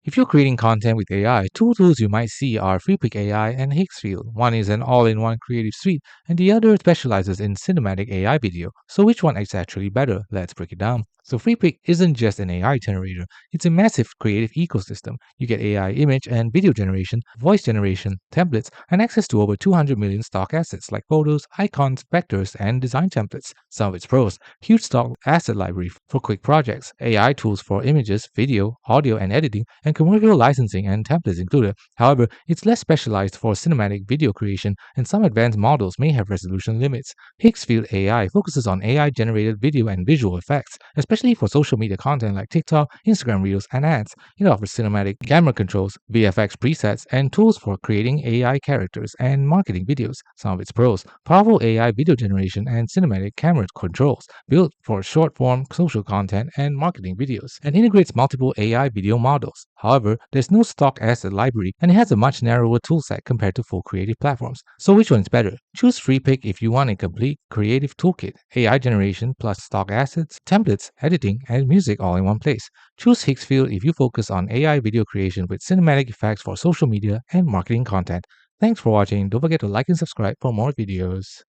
If you're creating content with AI, two tools you might see are Freepik AI and Higgsfield. One is an all-in-one creative suite, and the other specializes in cinematic AI video. So which one is actually better? Let's break it down. So Freepik isn't just an AI generator, it's a massive creative ecosystem. You get AI image and video generation, voice generation, templates, and access to over 200 million stock assets like photos, icons, vectors, and design templates. Some of its pros: huge stock asset library for quick projects, AI tools for images, video, audio, and editing, and commercial licensing and templates included. However, it's less specialized for cinematic video creation, and some advanced models may have resolution limits. Higgsfield AI focuses on AI generated video and visual effects, especially for social media content like TikTok, Instagram Reels, and ads. It offers cinematic camera controls, VFX presets, and tools for creating AI characters and marketing videos. Some of its pros: powerful AI video generation and cinematic camera controls, built for short form social content and marketing videos, and integrates multiple AI video models. However, there's no stock asset library, and it has a much narrower toolset compared to full creative platforms. So which one is better? Choose Freepik if you want a complete creative toolkit, AI generation plus stock assets, templates, editing, and music all in one place. Choose Higgsfield if you focus on AI video creation with cinematic effects for social media and marketing content. Thanks for watching. Don't forget to like and subscribe for more videos.